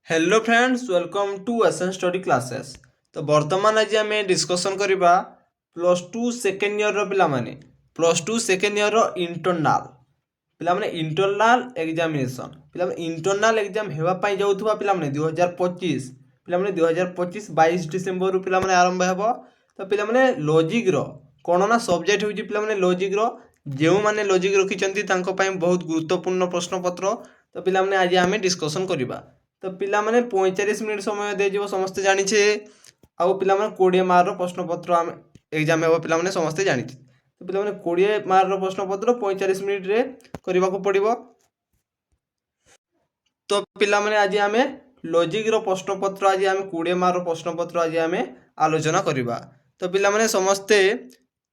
Hello friends, welcome to एसन study classes. तो वर्तमान आज आम डिस्कसन करवा प्लस टू सेकेंड इयर पिलाने plus two second year internal पिलाने इंटरनाल एग्जामिनेशन पिलाने इंटरनाल एग्जाम होगापाई जाऊा पिलाने 2025 पिलाने 2025 22 डिसेम्बर पिलाने आरंभ हो। तो पिलाने लॉजिक कौन ना सब्जेक्ट होची पिलाने लॉजिक जो मैंने लॉजिक रखिंट बहुत गुरुत्वपूर्ण प्रश्नपत्र। तो पिलाने आज आम डिस्कसन करवा। तो पिलाने 45 मिनिट समय दे समस्ते जाचे आउ पिला 20 मार्क प्रश्नपत्र आम एग्जाम हे पिलाने समस्ते जाचे। तो पिलाने 20 मार्क प्रश्नपत्र 45 मिनिट रे करने को पड़ो। तो पिलाने आज आम लॉजिक प्रश्नपत्र आज आम 20 मार्क प्रश्नपत्र आज आम आलोचना करवा। तो पिलाने समस्ते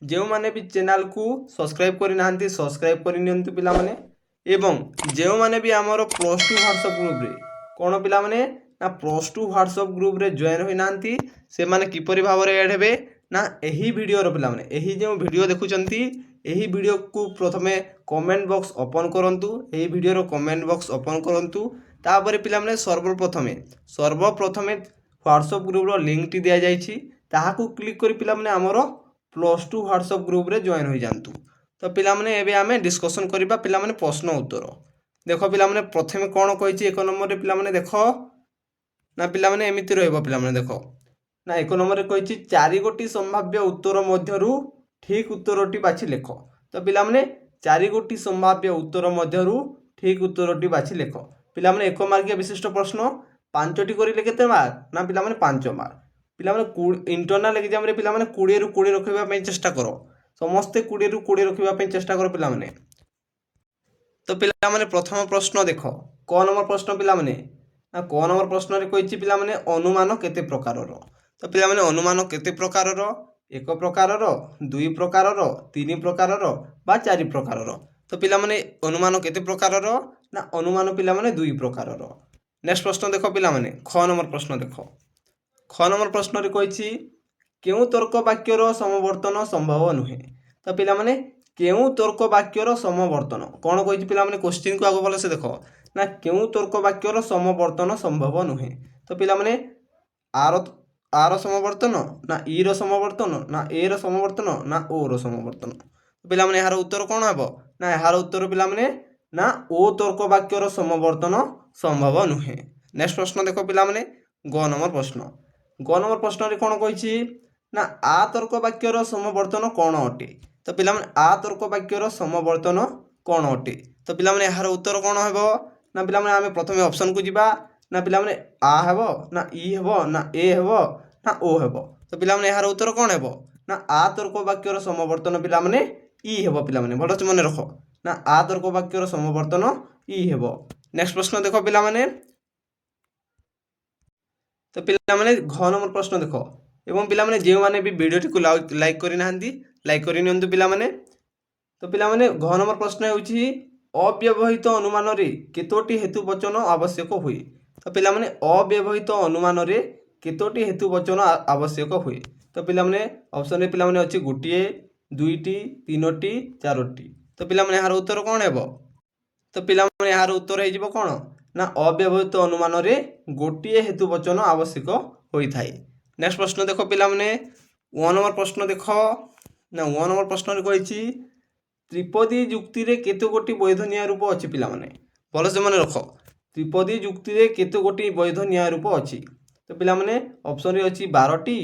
जो मैंने भी चैनल को सब्सक्राइब करना सब्सक्राइब करनी पिलाने एवं जो मैंने भी आमर प्लस टू व्हाट्सएप ग्रुप रे कौन पिलाने ना प्लस टू व्हाट्सएप ग्रुप रे जॉइन होना से माने किपरि भाव में एड हे ना यही वीडियो पिलाने यही जो वीडियो देखुंत यही वीडियो को प्रथमे कमेंट बॉक्स ओपन करंतु यही वीडियो कमेंट बॉक्स ओपन करंतु तापर पिलाने सर्वप्रथमे व्हाट्सएप ग्रुप रो लिंक टी दिया जाइछि ताहाकू क्लिक करी पिलाने आमर प्लस टू व्हाट्सएप ग्रुप रे जॉइन हो जातु। तो पिलाने एबे आमे डिस्कशन करबा पिलाने प्रश्न उत्तर देख पिलाने प्रथमे कौन कही एक नंबर पिलाने देख ना पिलाने एमती रहिबो पिलाने देख ना एक नंबर कही 4 गोटी संभाव्य उत्तर मध्यरु ठीक उत्तरटी बाछि लेख। तो पिलाने 4 गोटी संभाव्य उत्तर मध्यरु ठीक उत्तरटी बाछि लेख। पिलाने 1 मार्किया विशिष्ट प्रश्न 5टी करिले केते मार्क ना पिलाने 5 मार्क। पिलाने इंटरनल एग्जाम रे पिलाने 20 रु 20 रखिबा पई चेष्टा करो समस्ते 20 रु 20 रखिबा पई चेष्टा करो पिलाने। तो पिलाने प्रथम प्रश्न देख क नंबर प्रश्न पिलाने ना क नंबर प्रश्न रे कहिछि पिलाने अनुमान केते प्रकार रो। तो पिलाने अनुमान केते प्रकार रो एक प्रकार रो दुई प्रकार रो तीन प्रकार रो बा चारि प्रकार रो। तो पिलाने अनुमान केते प्रकार रो ना अनुमान पिलाने दुई प्रकार रो। नेक्स्ट प्रश्न देख पिलाने ख नंबर प्रश्न देख ख नंबर प्रश्न रे कहिछि केउ तर्क वाक्यर समवर्तन संभव नुहे। तो पिलाने केउ तर्क वाक्यर समवर्तन कौन कही पिलाने क्वेश्चन को आग भलसे देख ना केउ तर्क वाक्यर समवर्तन संभव नुहे। तो पिलाने आर आर समवर्तन ना ई रो समवर्तन ना ए रो समवर्तन ना ओ रो समवर्तन। तो पिलाने यार उत्तर कौन हे ना यार उत्तर पिलाने ना ओ तर्क वाक्यर समवर्तन संभव नुहे। नेक्स्ट प्रश्न देख पिलाने ग नंबर प्रश्न ग नंबर प्रश्न रे कौन कही ना आ तर्क वाक्यर समवर्तन कौन अटे। तो पिलाने आ तर्क वाक्यर समवर्तन कौन अटे। तो पिलाने यार उत्तर कौन हे ना पिलाने आम प्रथम ऑप्शन को जीवा ना पिलाने आ हेब ना ई हेब ना ए हेब ना ओ हेब। तो पिलाने यार उत्तर कौन हे ना आ तर्क वाक्यर समवर्तन पिलाने ई हेब पिलाने भल से मन रख ना आ तर्क वाक्यर समवर्तन ई हेब। नेक्स्ट प्रश्न देख पिलाने तो पिलाने घ नंबर प्रश्न देख एवं पिलाने जो मैंने भी वीडियो को लाइक करना लाइक करनी पिलाने। तो पिलाने घ नंबर प्रश्न होउछि अव्यवहित अनुमान रे केतोटी हेतु वचन आवश्यक हुए। तो पिलाने अव्यवहित अनुमान रे केतोटी हेतु वचन आवश्यक हुए। तो पिलाने ऑप्शन रे पिलाने अछि गोटिए दुईटी तीनोटी चारोटी। तो पिलाने यार उत्तर कौन हेब तो पिलाने यार उत्तर हे जिवो कौन ना अव्यवहित अनुमान रे गोटिए हेतु वचन आवश्यक होई थाए। नेक्स्ट प्रश्न देख पिलाने 1 नंबर प्रश्न देख ना 1 नंबर प्रश्न रे कहिछि त्रिपदी युक्ति रे केते गोटी वैध न्याय रूप अछि पिलाने भल से मन रख त्रिपदी युक्ति रे केते गोटी वैध न्याय रूप अछि। तो पिलाने ऑप्शन रे अछि 12टी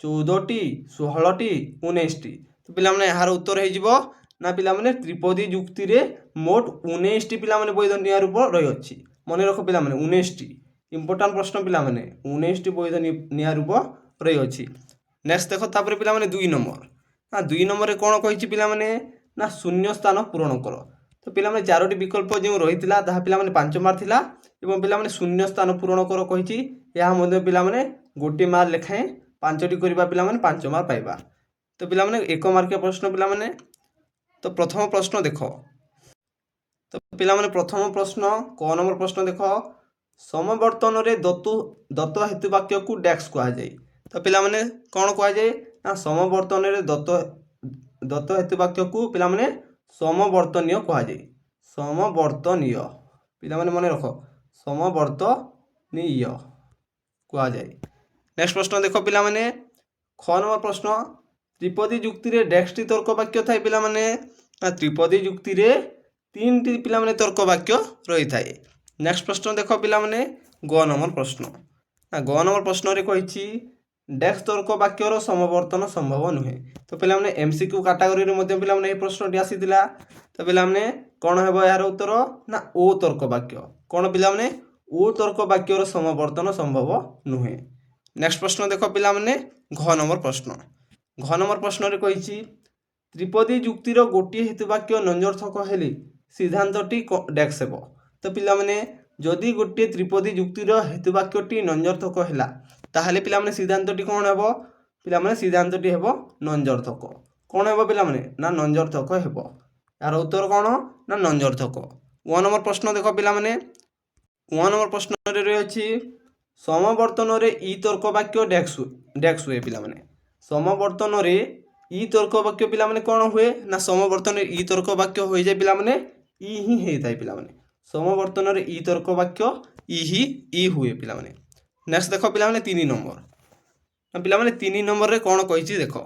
14टी 16टी 19टी। तो पिलाने यार उत्तर हे जिवो ना पिलाने त्रिपदी युक्ति रे मोट 19टी पिलाने वैध न्याय रूप रही अछि मन रख पिलाने 19टी इंपोर्टेंट प्रश्न पिलाने 19टी वैध न्याय रूप रही अछि। नेक्स्ट देख तापर पिलाने 2 नंबर ना 2 नंबर रे कोन कहिछि पिलाने ना शून्य स्थान पूरण कर। तो पिलाने 4टी विकल्प जो रही पिलाने 5 मार्क थिला एवं पिलाने शून्य स्थान पूरण कर कहिछि या मध्ये पिलाने गोटे मार्क लेखाएं 5टी करबा पिलाने 5 मार्क पाइबा। तो पिलाने 1 मार्किया प्रश्न पिलाने तो प्रथम प्रश्न देख तो पिलाने प्रथम प्रश्न क नंबर प्रश्न देख समवर्तन रे दत्त हेतु वाक्य को डैक्स कहा जाए। तो पिलाने कौन कहा जाए ना समवर्तन रे दत्त हेतु वाक्य को पिलाने समवर्तनीय कहा जाए समवर्तनीय पिलाने मन रख समवर्तनीय କୁହାଯାଏ। ନେକ୍ସଟ ପ୍ରଶ୍ନ ଦେଖ ପିଲାମାନେ, ख नंबर प्रश्न, त्रिपदी जुक्ति रे डेक्सटी तर्क वाक्य थाए पिलामाने, त्रिपदी जुक्ति रे 3टी पिलामाने तर्क वाक्य रही थाए। नेक्स्ट प्रश्न देखो पिलामाने, ग नंबर प्रश्न, ग नंबर प्रश्न रे कहिछि डेक्स तर्क वाक्यर समवर्तन संभव नुहे। तो पिलामाने एमसीक्यू कैटेगरी रे मध्ये पिलामाने ए प्रश्नटी आसीतिला। तो पिलामाने कोन हेबो यार उत्तर ना ओ तर्क वाक्य। कोन पिलामाने ओ तर्क वाक्यर समवर्तन संभव नुहे। नेक्स्ट प्रश्न देखो पिलामाने, घ नंबर प्रश्न, घ नंबर प्रश्न रे कहिछि त्रिपदी जुक्तिर गोटे हेतुवाक्य नंजर्थक हेले सिद्धांतटी डेक्स हेबो। तो पिलामाने जदि गोटे त्रिपदी जुक्तिर हेतुवाक्यटी नंजर्थक हैला ताहले पिलामाने सिद्धांतटी कोन हेबो, पिलामाने सिद्धांतटी हेबो नंजर्थक। कोन हेबो पिलामाने ना नंजर्थक हेबो। यार उत्तर कोन ना नंजर्थक। व नंबर प्रश्न देखो पिलामाने, व नंबर प्रश्न रे अछि समवर्तन रे ई तर्क वाक्य डेक्स हुए पिलामाने। समवर्तन रे ई तर्क वाक्य पिलामाने कोन हुए ना समवर्तन रे ई तर्क वाक्य होई जाय पिलामाने ई ही हे थाय पिलामाने। समवर्तन रे ई तर्क वाक्य ई हुए पिलामाने। नेक्स्ट देखो पिलामाने 3 नंबर, पिलामाने 3 नंबर रे कोन कहिछि देखो,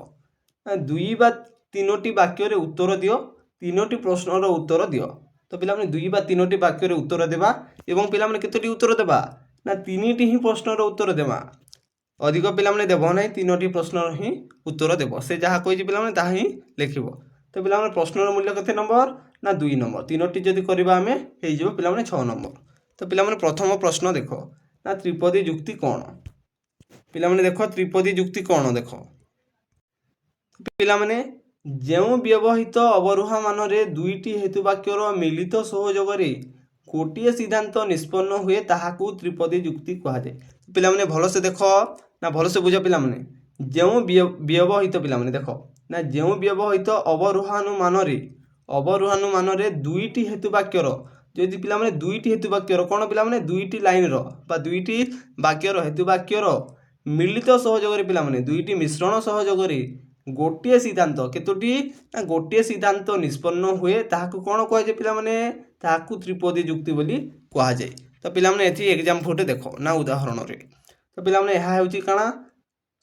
दुई बा तीनोटी वाक्य रे उत्तर दियो, तीनोटी प्रश्न रो उत्तर दियो। तो पिलामाने दुई बा तीनोटी वाक्य रे उत्तर देबा एवं पिलामाने केतोटी उत्तर देबा ना 3टी ही प्रश्न रो उत्तर देबा। अधिक पिलामाने देबो नै, 3टी प्रश्न ही उत्तर देबो। से जहा कहिछि पिलामाने ताहा ही लिखिबो। तो पिलामाने प्रश्न रो मूल्य केते नंबर ना 2 नंबर। 3टी जदि करबा हमें हे जिवो पिलामाने 6 नंबर। तो पिलामाने प्रथम प्रश्न देखो ना त्रिपदी जुक्ति कोन। पिलामाने देखो त्रिपदी जुक्ति कोन देखो, पिलामाने जेउ व्यवहित अवरोह मानरे दुईटी हेतुवाक्यर मिलित सहयोग रे गोटे सिद्धांत निष्पन्न हुए ताहाकू त्रिपदी जुक्ति कहा जाए। पिलामाने भलो से देखो ना, भलो से बुझो पिलामाने, जेउ व्यवहित पिलामाने देखो ना जेउ व्यवहित अवरोहानुमान रे दुईटी हेतुवाक्यर, जदि पिलामाने दुईटी हेतुवाक्यर कोन पिलामाने दुईटी लाइन रो बा दुईटी वाक्यर हेतुवाक्यर मिलित सहयोग रे पिलामाने दुईटी मिश्रण सहयोग रे गोटे सिद्धांत केतोटी ना गोटे सिद्धांत निष्पन्न हुए ताहाकू कोन कह जाय पिलामाने ताहाकू त्रिपदी जुक्ति बोली कहा जाय। तो पिलामाने एथि एग्जांपल देखो ना उदाहरण रे। तो पिलामाने एहा हेउची काना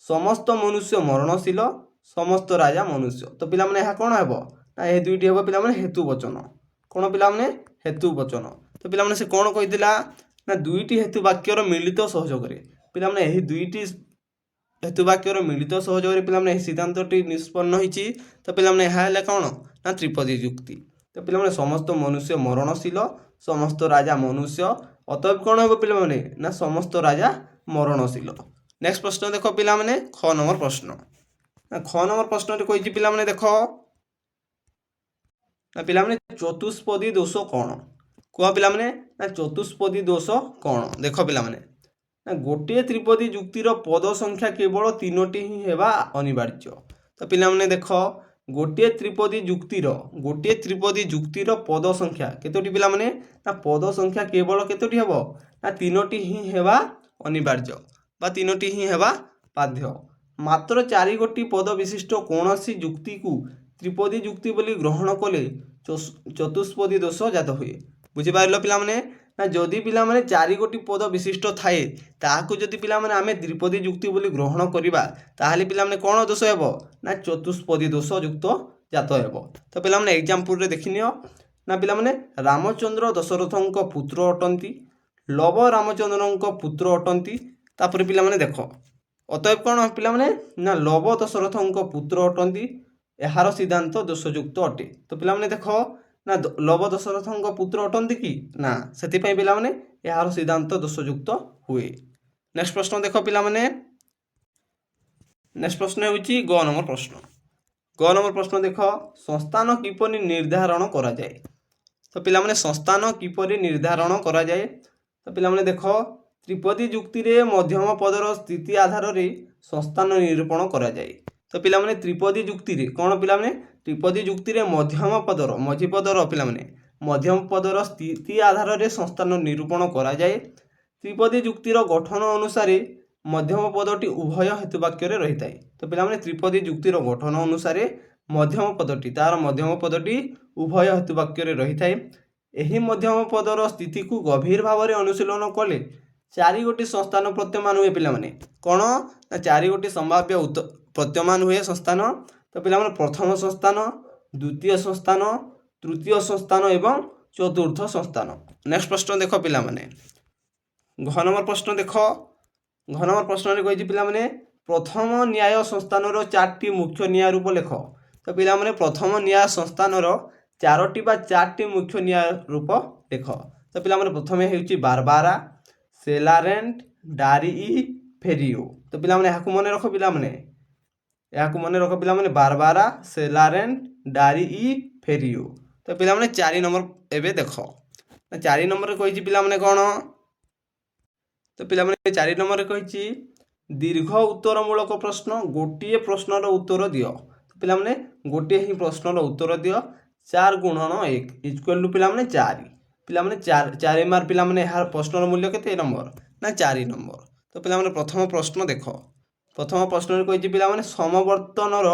समस्त मनुष्य मरणशील समस्त राजा मनुष्य। तो पिलामाने एहा कोन हेबो ना ए दुईटी हेबो पिलामाने हेतु वचन। कोन पिलामाने हेतु वचन। तो पिलामाने से कोन कहिदिला ना दुईटी हेतु वाक्यर मिलित सहयोग रे पिलामाने एही दुईटी हेतु वाक्यर मिलित सहयोग रे पिलामाने एही सिद्धांतटी निष्पन्न होईची। तो पिलामाने एहा हेले कोन ना त्रिपदी जुक्ति। तो पिलामाने समस्त मनुष्य मरणशील समस्त राजा मनुष्य, अतएव कोन हेबो पिलामाने ना समस्त राजा मरणशील। नेक्स्ट प्रश्न देखो पिलामाने, ख नंबर प्रश्न, ख नंबर प्रश्न रे कहिची पिलामाने देखो ना पिलामाने चतुष्पदी दोष कोन कुआ पिलामाने ना चतुष्पदी दोष कोन देखो पिलामाने ना गोटे त्रिपदी जुक्तिर पद संख्या केवल 3टी ही हेबा अनिवार्य। तो पिलामाने देखो गोटे त्रिपदी जुक्तिर पद संख्या केतोटी पिलामाने ना पद संख्या केवल केतोटी हेबो ना 3टी ही हेबा अनिवार्य बा 3टी ही हेबा बाध्य। मात्र 4 गोटी पद विशिष्ट कोनोसी जुक्ति को त्रिपदी जुक्ति बोली ग्रहण कले चतुष्पदी दोष जात हुए। बुझी पारलो पिलामाने ना जदि पिलामाने 4 गोटी पद विशिष्ट थाए ताहाकू जदि पिलामाने आमे त्रिपदी जुक्ति बोली ग्रहण करिबा ताहाले पिलामाने कोन दोष हेबो ना चतुष्पदी दोष युक्त जात हेबो। तो पिलामाने एग्जांपल रे देखिनियो ना पिलामाने रामचंद्र दशरथंक पुत्र अटंती, लव रामचंद्रंक पुत्र अटंती। तापर पिलामाने देखो अतएव कोन पिलामाने ना लव दशरथंक पुत्र अटंती, एहार सिद्धांत दोषयुक्त अटे। तो पिलामाने देखो ना लव दशरथंक पुत्र अटंती कि ना, सेति पई पिलामाने एहार सिद्धांत दोषयुक्त हुए। नेक्स्ट प्रश्न देखो पिलामाने, नेक्स्ट प्रश्न होउची ग नंबर प्रश्न, ग नंबर प्रश्न देखो संस्थान किपरि निर्धारण करा जाय। तो पिलामाने संस्थान किपरि निर्धारण करा जाय। तो पिलामाने देखो त्रिपदी जुक्ति रे मध्यम पदर स्थिति आधार रे संस्थान निरूपण करा जाय। तो पिलामाने त्रिपदी जुक्ति रे कोन पिलामाने त्रिपदी जुक्ति रे मध्यम पदर मझी पदर पिलामाने मध्यम पदर स्थिति आधार रे संस्थान निरूपण करा जाय। त्रिपदी जुक्तिर गठन अनुसार मध्यम पदटी उभय हेतुवाक्य रे रहिताय। तो पिलामाने त्रिपदी जुक्तिर गठन अनुसार मध्यम पदटी तार मध्यम पदटी उभय हेतुवाक्य रे रहिताय। एही मध्यम पदर स्थिति को गभीर भाव रे अनुशीलन कले चारि गोटी संस्थान प्रत्यमान हुए पिलामाने कौन ना चारि गोटी संभाव्य प्रत्यमान हुए संस्थान। तो पिलामाने प्रथम संस्थान, द्वितीय संस्थान, तृतीय संस्थान एवं चतुर्थ संस्थान। नेक्स्ट प्रश्न देख पिलामाने घ नंबर प्रश्न देख घ नंबर प्रश्न कही पिलामाने प्रथम न्याय संस्थान चार्टी मुख्य न्याय रूप लेख। तो पिलामाने प्रथम न्याय संस्थान चारोटी बा चार्टी मुख्य न्याय रूप लेख। तो पिलामाने प्रथमे हेउची बारबारा, सेलारेंट, डारी, फेरियो। तो पिलामाने याकु मने रख पिलामाने याकु मने रख पिलामाने बारबारा, सेलारेंट, डारी, फेरियो। तो पिलामाने 4 नंबर एबे देख 4 नंबर कही पिलामाने कौन। तो पिलामाने 4 नंबर कही दीर्घ उत्तरमूलक प्रश्न गोटे प्रश्नर उत्तर दियो। तो पिलामाने गोटे ही प्रश्नर उत्तर दियो 4 गुणन 1 इक्वल टू पिलामाने 4 पिलामाने 4 मार पिलामाने यार प्रश्नर मूल्य केते नंबर ना 4 नंबर। तो पिलामाने प्रथम प्रश्न देख प्रथम प्रश्न कही पिलामाने समवर्तनर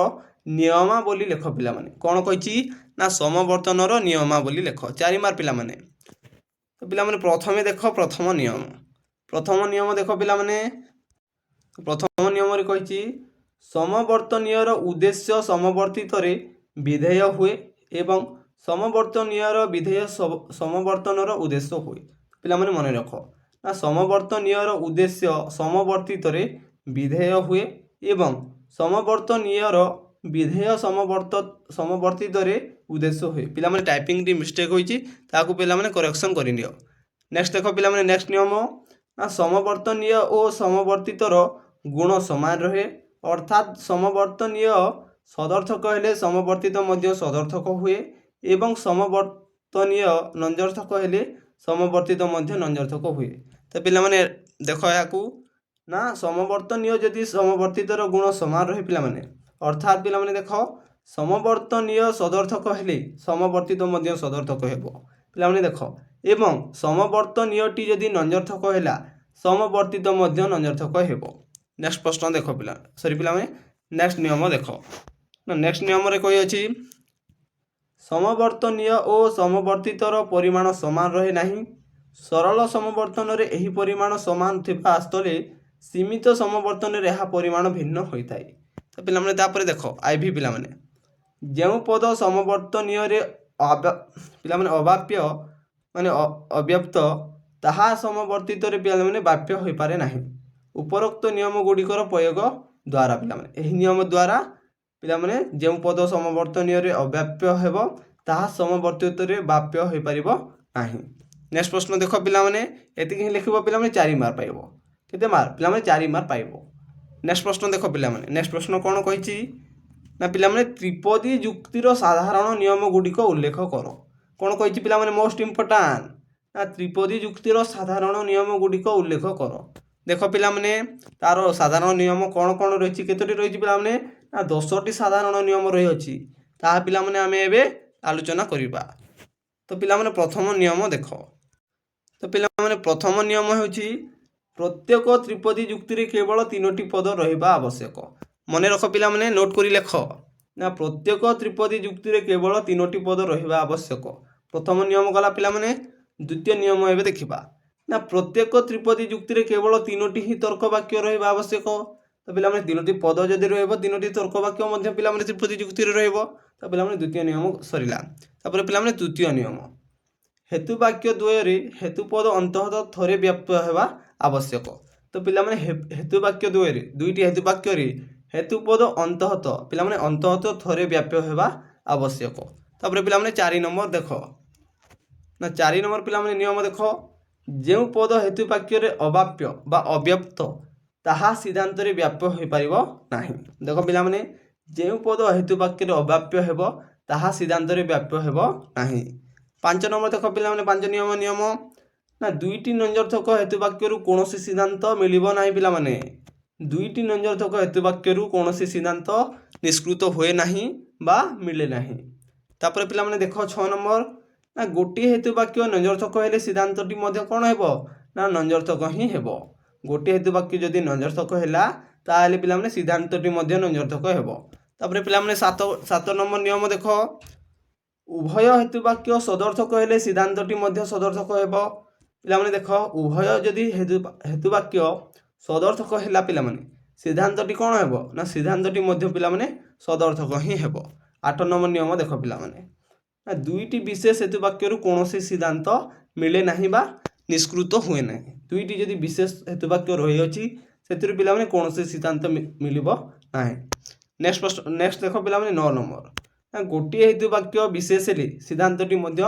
नियमावली लेख। पिलामाने कौन कही ना समवर्तनर नियमावली लेख 4 मार पिलामाने। तो पिलामाने प्रथमे देख प्रथम नियम देख पिलामाने प्रथम नियम रे कही समवर्तनीयर उद्देश्य समवर्तित विधेय हुए एवं समवर्तनीयर विधेय समवर्तनर उद्देश्य हुए। पिलामाने मन रख ना समवर्तनीयर उद्देश्य समवर्तित विधेय हुए एवं समवर्तनीयर विधेय समवर्तित उद्देश्य हुए। पिलामाने टाइपिंग मिस्टेक होइछि ताकू पिलामाने करेक्शन करि नियो। नेक्स्ट देखो पिलामाने नेक्स्ट नियम ना समवर्तनीय और समवर्तितर गुण समान रहे अर्थात समवर्तनीय सदर्थक हेले समवर्तित मध्य सदर्थक हुए एवं समवर्तनीय नंजर्थक हेले समवर्तित मध्य नंजर्थक हुए। तो पिलामाने देखो याकू ना समवर्तनीय जदि समवर्तितर गुण समान रहे पिलामाने अर्थात पिलामाने देखो समवर्तनीय सदर्थक हेले समवर्तित मध्य सदर्थक हेबो। पिलामाने देखो एवं समवर्तनीयटी जदि नंजर्थक हेला समवर्तित मध्य नंजर्थक हेबो। नेक्स्ट प्रश्न देखो पिला सॉरी पिलामाने नेक्स्ट नियम देखो ना नेक्स्ट नियम रे कही अछि समवर्तनीय और समवर्तितर परिमाण समान रहे नहीं सरल समवर्तन रे एही परिमाण समान थिबा स्थले सीमित समवर्तन रे एहा परिमाण भिन्न होइताय। तो पिलामाने तापर देखो आईवी पिलामाने जेउ पद समवर्तनीय रे पिलामाने अवाप्य माने अव्यक्त ताहा समवर्तित रे पिलामाने वाप्य होई पारे नाही उपरोक्त नियम गुड़िकर प्रयोग द्वारा। पिलामाने एही नियम द्वारा पिलामाने जेउ पद समवर्तनीय रे अव्याप्य हेबो ताहा समवर्तित रे वाप्य होई परिबो नाही। नेक्स्ट प्रश्न देखो पिलामाने एतिक ही लिखिबो पिलामाने 4 मार पाइबो केते मार पिलामाने 4 मार पाइबो। नेक्स्ट प्रश्न देखो पिलामाने नेक्स्ट प्रश्न कोन कहिछि ना पिलामाने त्रिपदी युक्तिर साधारण नियम गुड़िक उल्लेख करो। कोन कहिछि पिलामाने मोस्ट इंपोर्टेंट ना त्रिपदी युक्तिर साधारण नियम गुड़िक उल्लेख करो। देखो पिलामाने तार साधारण नियम कौन कौन रही केतोटी रही पिलामाने ना 10टी साधारण नियम रही अछि ताहा पिलामाने आमे एबे आलोचना करिबा। तो पिलामाने प्रथम नियम देखो तो पिलामाने प्रथम नियम हेउछि प्रत्येक त्रिपदी युक्ति रे केवल 3टी पद रहिबा आवश्यक। मने रख पिलामाने नोट करी लेख ना प्रत्येक त्रिपदी युक्ति रे केवल 3टी पद रहिबा आवश्यक। प्रथम नियम गला पिलामाने द्वितीय नियम एबे देखिबा ना प्रत्येक त्रिपदी युक्ति रे केवल 3टी ही तर्क वाक्य रहिबा आवश्यक। तो पिलामाने 3टी पद जदि रहइबो 3टी तर्क वाक्य मध्ये पिलामाने त्रिपदी युक्ति रे रहइबो। तो पिलामाने द्वितीय नियम सरिला। तापर पिलामाने तृतीय नियम हेतु वाक्य द्वय हेतु पद अंततः थरे व्याप्य हेबा आवश्यक। तो पिलामाने हेतु वाक्य द्वय दुईटी हेतु वाक्य हेतु पद अंततः पिलामाने अंततः थरे व्याप्य हेबा आवश्यक। तापर पिलामाने 4 नंबर देखो ना 4 नंबर पिलामाने नियम देखो जेउ पद हेतु वाक्य रे अवाप्य बा अव्यक्त ताहा सिद्धांत रे व्याप्य होई परिबो नाही। देखो पिलामाने जेउ पद हेतु वाक्य रे अवाप्य हेबो ताहा सिद्धांत रे व्याप्य हेबो नाही। 5 नंबर देखो पिलामाने 5 नियम ना दुईटी नंजर्थक हेतु वाक्य रु कोनोसी सिद्धांत मिलिबो नाही। पिलामाने दुईटी नंजर्थक हेतु वाक्य रु कोनोसी सिद्धांत निष्कृत होए नाही बा मिले नाही। तापर पिलामाने देखो 6 नंबर ना गोटे हेतु वाक्य नंजर्थक हेले सिद्धांतटी मध्ये कोन हेबो ना नंजर्थक ही हेबो। गोटे हेतु वाक्य जदि नंजर्थक हैला ताले पिलामाने सिद्धांतटी मध्ये नंजर्थक हेबो। तापर पिलामाने 7 नंबर नियम देखो उभय हेतु वाक्य सदर्थक हेले सिद्धांतटी मध्ये सदर्थक हेबो। ପିଲାମାନେ ଦେଖ ଉଭୟ ଯଦି ହେତୁବାକ୍ୟ ସଦର୍ଥକ ହେଲା ପିଲାମାନେ ସିଦ୍ଧାନ୍ତଟି କ'ଣ ହେବ ନା ସିଦ୍ଧାନ୍ତଟି ମଧ୍ୟ ପିଲାମାନେ ସଦର୍ଥକ ହିଁ ହେବ। 8 ନମ୍ବର ନିୟମ ଦେଖ ପିଲାମାନେ ନା ଦୁଇଟି ବିଶେଷ ହେତୁବାକ୍ୟରୁ କୌଣସି ସିଦ୍ଧାନ୍ତ ମିଳେ ନାହିଁ ବା ନିଷ୍କୃତ ହୁଏ ନାହିଁ। ଦୁଇଟି ଯଦି ବିଶେଷ ହେତୁବାକ୍ୟ ରହିଅଛି ସେଥିରୁ ପିଲାମାନେ କୌଣସି ସିଦ୍ଧାନ୍ତ ମିଳିବ ନାହିଁ। ନେକ୍ସଟ ଦେଖ ପିଲାମାନେ 9 ନମ୍ବର ନା ଗୋଟିଏ ହେତୁବାକ୍ୟ ବିଶେଷ ହେଲେ ସିଦ୍ଧାନ୍ତଟି ମଧ୍ୟ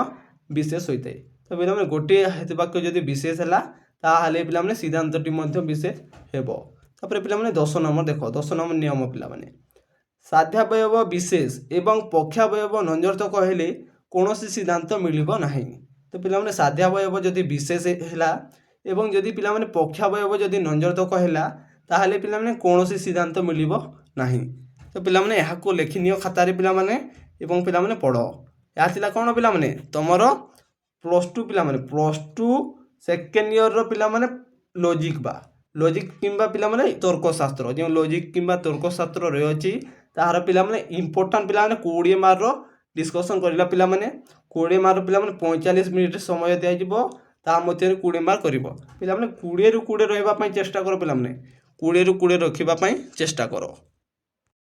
ବିଶେଷ ହୋଇଥାଏ। ତ ପିଲାମାନେ ଗୋଟିଏ ହେତୁବାକ୍ୟ ଯଦି ବିଶେଷ ହେଲା ତାହେଲେ ପିଲାମାନେ ସିଦ୍ଧାନ୍ତଟି ମଧ୍ୟ ବିଶେଷ ହେବ। ତାପରେ ପିଲାମାନେ 10 ନମ୍ବର ଦେଖ 10 ନମ୍ବର ନିୟମ ପିଲାମାନେ ସାଧ୍ୟାବୟବ ବିଶେଷ ଏବଂ ପକ୍ଷାବୟବ ନଞ୍ଜର୍ଥକ ହେଲେ କୌଣସି ସିଦ୍ଧାନ୍ତ ମିଳିବ ନାହିଁ। ତ ପିଲାମାନେ ସାଧ୍ୟାବୟବ ଯଦି ବିଶେଷ ହେଲା ଏବଂ ଯଦି ପିଲାମାନେ ପକ୍ଷାବୟବ ଯଦି ନଞ୍ଜର୍ଥକ ହେଲା ତାହେଲେ ପିଲାମାନେ କୌଣସି ସିଦ୍ଧାନ୍ତ ମିଳିବ ନାହିଁ। ତ ପିଲାମାନେ ଏହାକୁ ଲେଖିନିଅ ଖାତାରେ ପିଲାମାନେ ଏବଂ ପିଲାମାନେ ପଢ଼। ଏହା ଥିଲା କ'ଣ ପିଲାମାନେ ତମର +2 ପିଲାମାନେ +2 ସେକେଣ୍ଡ ଇୟରର ପିଲାମାନେ ଲଜିକ୍ କିମ୍ବା ପିଲାମାନେ ତର୍କଶାସ୍ତ୍ର ଯେଉଁ ଲଜିକ୍ କିମ୍ବା ତର୍କଶାସ୍ତ୍ର ରହିଅଛି ତାହାର ପିଲାମାନେ ଇମ୍ପୋର୍ଟାଣ୍ଟ ପିଲାମାନେ 20 ମାର୍କର ଡିସ୍କସନ୍ କରିବା ପିଲାମାନେ 20 ମାର୍କ ପିଲାମାନେ 45 ମିନିଟ୍ ସମୟ ଦିଆଯିବ ତାହା ମଧ୍ୟରେ 20 ମାର୍କ କରିବ ପିଲାମାନେ 20ରୁ 20 ରହିବା ପାଇଁ ଚେଷ୍ଟା କର ପିଲାମାନେ 20ରୁ 20 ରଖିବା ପାଇଁ ଚେଷ୍ଟା କର।